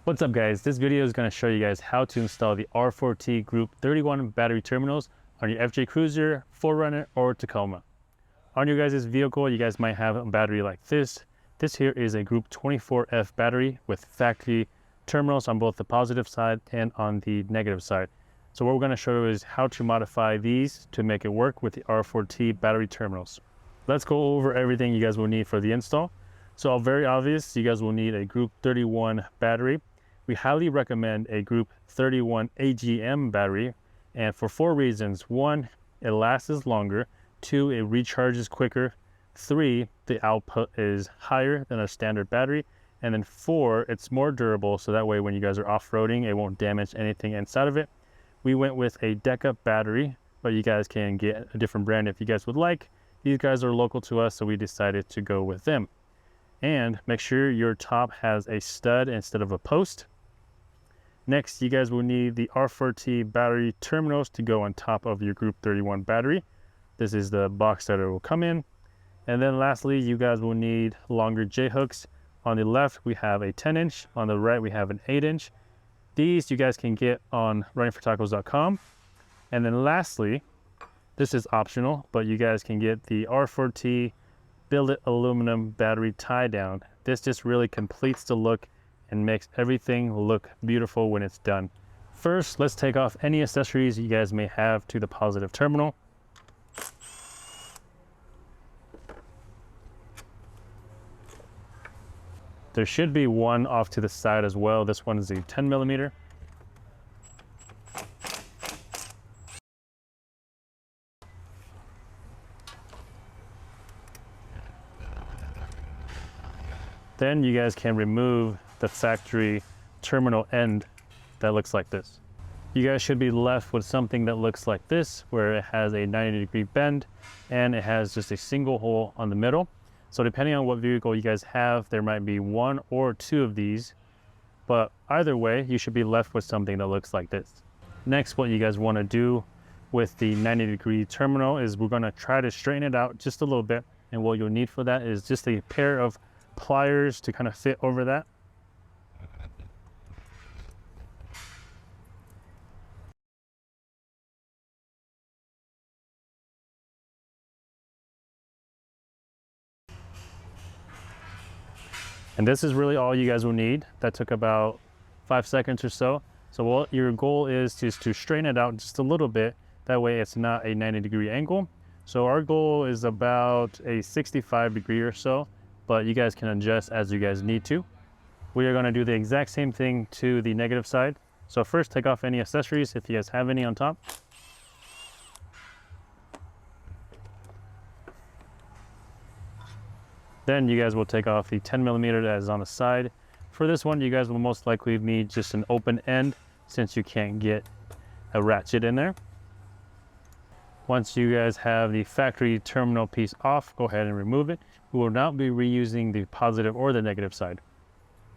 What's up guys, this video is going to show you guys how to install the R4T Group 31 battery terminals on your FJ Cruiser, 4Runner, or Tacoma. On your guys' vehicle, you guys might have a battery like this. This here is a Group 24F battery with factory terminals on both the positive side and on the negative side. So what we're going to show you is how to modify these to make it work with the R4T battery terminals. Let's go over everything you guys will need for the install. So very obvious, you guys will need a Group 31 battery. We highly recommend a Group 31 AGM battery, and for 4 reasons. 1, it lasts longer. 2, it recharges quicker. 3, the output is higher than a standard battery. And then 4, it's more durable, so that way when you guys are off-roading, it won't damage anything inside of it. We went with a Deca battery, but you guys can get a different brand if you guys would like. These guys are local to us, so we decided to go with them. And make sure your top has a stud instead of a post. Next, you guys will need the R4T battery terminals to go on top of your Group 31 battery. This is the box that it will come in. And then lastly, you guys will need longer J-hooks. On the left, we have a 10-inch. On the right, we have an 8-inch. These you guys can get on runningfortacos.com. And then lastly, this is optional, but you guys can get the R4T billet aluminum battery tie down. This just really completes the look and makes everything look beautiful when it's done. First, let's take off any accessories you guys may have to the positive terminal. There should be one off to the side as well. This one is a 10mm. Then you guys can remove the factory terminal end that looks like this. You guys should be left with something that looks like this, where it has a 90-degree bend and it has just a single hole on the middle. So depending on what vehicle you guys have, there might be 1 or 2 of these, but either way, you should be left with something that looks like this. Next, what you guys want to do with the 90-degree terminal is we're going to try to straighten it out just a little bit, and what you'll need for that is just a pair of pliers to kind of fit over that. And this is really all you guys will need. That took about 5 seconds or so. So what your goal is just to straighten it out just a little bit. That way it's not a 90-degree angle. So our goal is about a 65-degree or so, but you guys can adjust as you guys need to. We are going to do the exact same thing to the negative side. So first, take off any accessories if you guys have any on top. Then you guys will take off the 10mm that is on the side. For this one, you guys will most likely need just an open end since you can't get a ratchet in there. Once you guys have the factory terminal piece off, go ahead and remove it. We will not be reusing the positive or the negative side.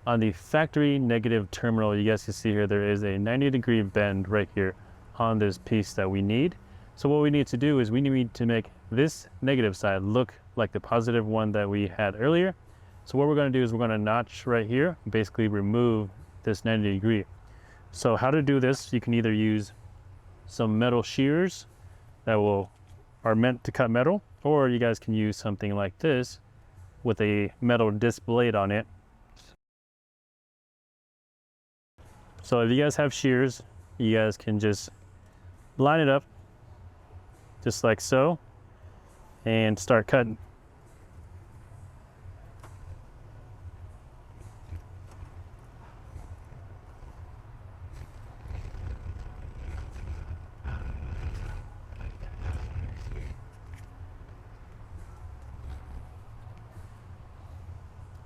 On the factory negative terminal, you guys can see here, there is a 90-degree bend right here on this piece that we need. So what we need to do is we need to make this negative side look like the positive one that we had earlier. So what we're going to do is we're going to notch right here, basically remove this 90-degree. So how to do this, you can either use some metal shears that are meant to cut metal, or you guys can use something like this with a metal disc blade on it. So if you guys have shears, you guys can just line it up just like so and start cutting.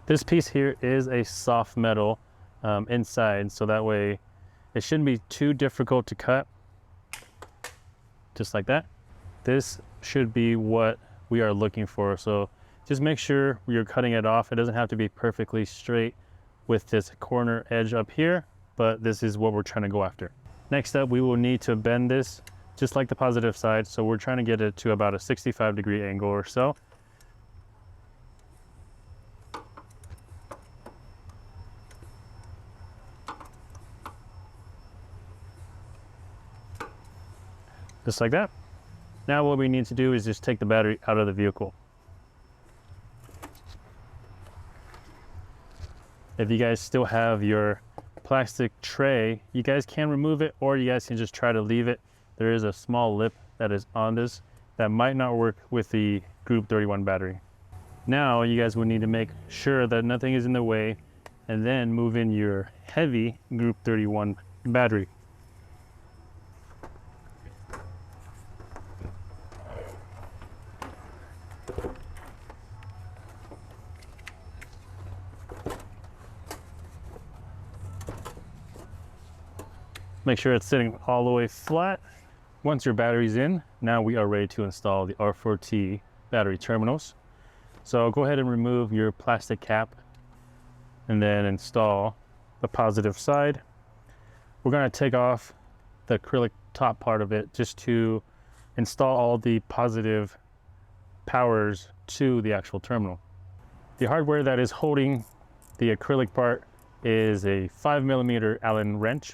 This piece here is a soft metal inside, so that way it shouldn't be too difficult to cut. Just like that. This should be what we are looking for. So just make sure you're cutting it off. It doesn't have to be perfectly straight with this corner edge up here, but this is what we're trying to go after. Next up, we will need to bend this just like the positive side. So we're trying to get it to about a 65-degree angle or so. just like that. Now what we need to do is just take the battery out of the vehicle. If you guys still have your plastic tray, you guys can remove it, or you guys can just try to leave it. There is a small lip that is on this that might not work with the Group 31 battery. Now you guys will need to make sure that nothing is in the way, and then move in your heavy Group 31 battery. Make sure it's sitting all the way flat. Once your battery's in, now we are ready to install the R4T battery terminals. So go ahead and remove your plastic cap and then install the positive side. We're going to take off the acrylic top part of it just to install all the positive powers to the actual terminal. The hardware that is holding the acrylic part is a 5mm Allen wrench.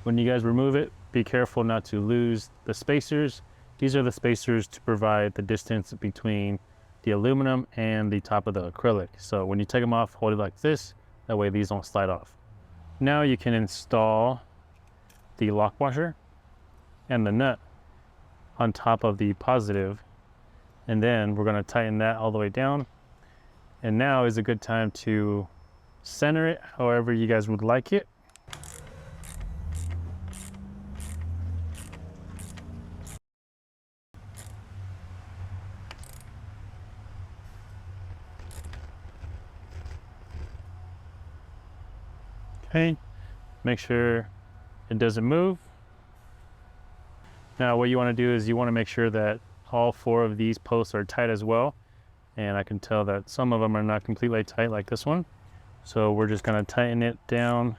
When you guys remove it, be careful not to lose the spacers. These are the spacers to provide the distance between the aluminum and the top of the acrylic. So when you take them off, hold it like this. That way these don't slide off. Now you can install the lock washer and the nut on top of the positive. And then we're going to tighten that all the way down. And now is a good time to center it however you guys would like it. Okay, make sure it doesn't move. Now what you want to do is you want to make sure that all 4 of these posts are tight as well. And I can tell that some of them are not completely tight like this one. So we're just going to tighten it down.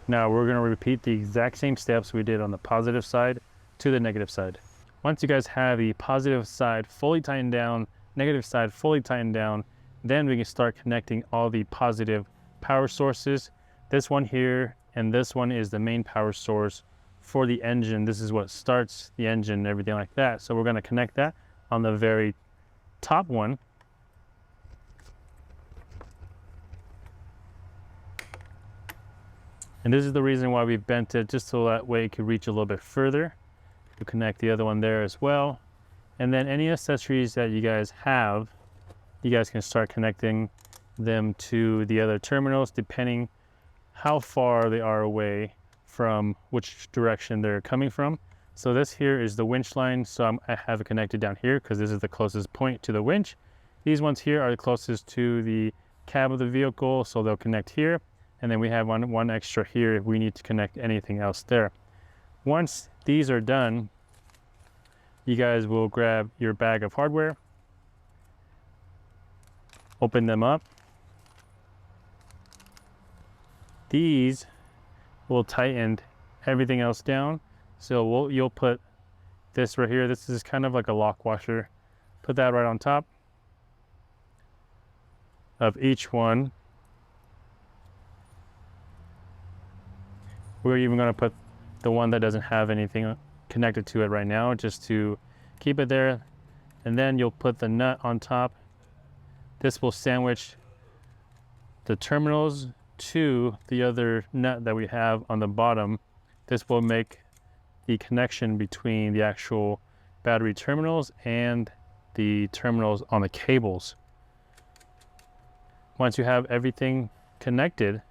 Now we're going to repeat the exact same steps we did on the positive side to the negative side. Once you guys have the positive side fully tightened down, negative side fully tightened down, then we can start connecting all the positive power sources. This one here and this one is the main power source for the engine. This is what starts the engine and everything like that. So we're going to connect that on the very top one. And this is the reason why we bent it, just so that way it could reach a little bit further. We'll connect the other one there as well. And then any accessories that you guys have, you guys can start connecting them to the other terminals depending how far they are away from which direction they're coming from. So this here is the winch line, so I have it connected down here because this is the closest point to the winch. These ones here are the closest to the cab of the vehicle, so they'll connect here. And then we have one extra here if we need to connect anything else there. Once these are done, you guys will grab your bag of hardware, open them up. These will tighten everything else down. So you'll put this right here. This is kind of like a lock washer. Put that right on top of each one. We're even going to put the one that doesn't have anything connected to it right now, just to keep it there. And then you'll put the nut on top. This will sandwich the terminals to the other nut that we have on the bottom. This will make the connection between the actual battery terminals and the terminals on the cables. Once you have everything connected,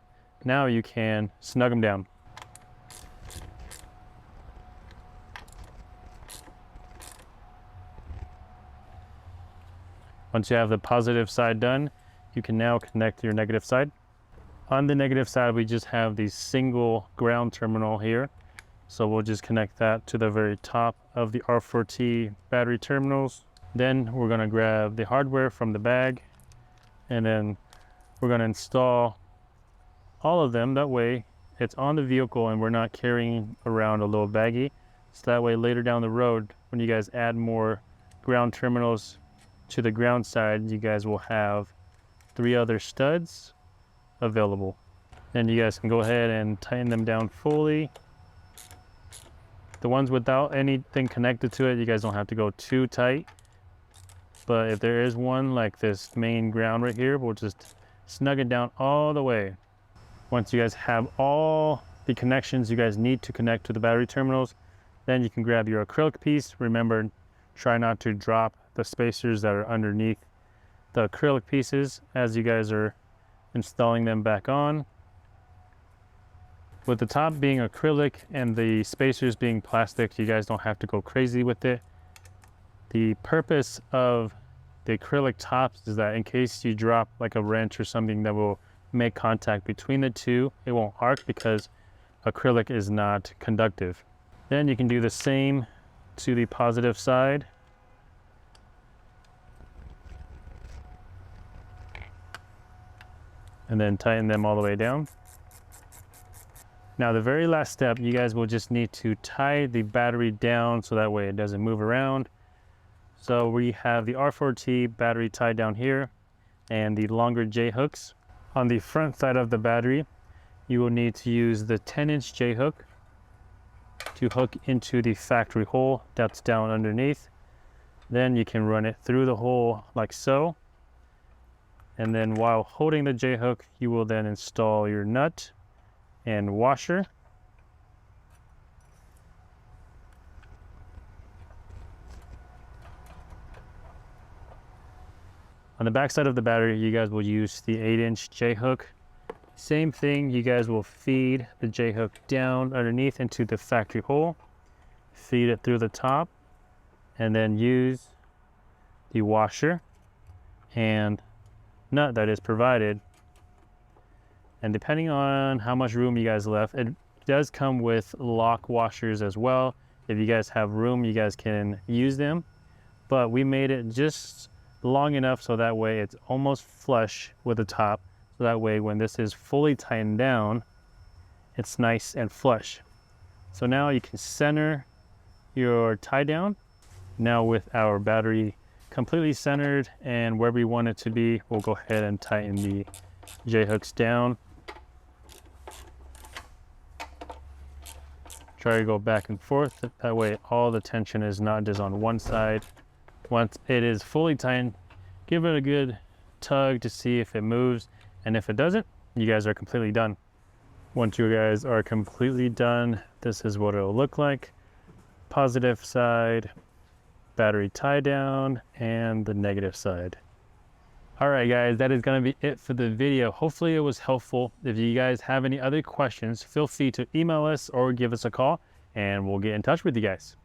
now you can snug them down. Once you have the positive side done, you can now connect your negative side. On the negative side, we just have the single ground terminal here. So we'll just connect that to the very top of the R4T battery terminals. Then we're gonna grab the hardware from the bag, and then we're gonna install all of them. That way it's on the vehicle and we're not carrying around a little baggie. So that way later down the road, when you guys add more ground terminals to the ground side, you guys will have 3 other studs available. Then you guys can go ahead and tighten them down fully. The ones without anything connected to it, you guys don't have to go too tight. But if there is one like this main ground right here, we'll just snug it down all the way. Once you guys have all the connections you guys need to connect to the battery terminals, then you can grab your acrylic piece. Remember, try not to drop the spacers that are underneath the acrylic pieces as you guys are installing them back on. With the top being acrylic and the spacers being plastic, you guys don't have to go crazy with it. The purpose of the acrylic tops is that in case you drop like a wrench or something that will make contact between the two, it won't arc because acrylic is not conductive. Then you can do the same to the positive side. And then tighten them all the way down. Now the very last step, you guys will just need to tie the battery down so that way it doesn't move around. So we have the R4T battery tied down here and the longer J hooks. On the front side of the battery, you will need to use the 10-inch J hook to hook into the factory hole that's down underneath. Then you can run it through the hole like so. And then while holding the J hook, you will then install your nut and washer. On the back side of the battery, you guys will use the 8-inch J hook. Same thing, you guys will feed the J hook down underneath into the factory hole, feed it through the top, and then use the washer and nut that is provided. And depending on how much room you guys left, it does come with lock washers as well. If you guys have room, you guys can use them, but we made it just long enough so that way it's almost flush with the top. So that way when this is fully tightened down, it's nice and flush. So now you can center your tie down. Now with our battery completely centered and where we want it to be, we'll go ahead and tighten the J hooks down. Try to go back and forth. That way all the tension is not just on one side. Once it is fully tightened, give it a good tug to see if it moves. And if it doesn't, you guys are completely done. Once you guys are completely done, this is what it'll look like. Positive side, battery tie down, and the negative side. All right, guys, that is gonna be it for the video. Hopefully it was helpful. If you guys have any other questions, feel free to email us or give us a call and we'll get in touch with you guys.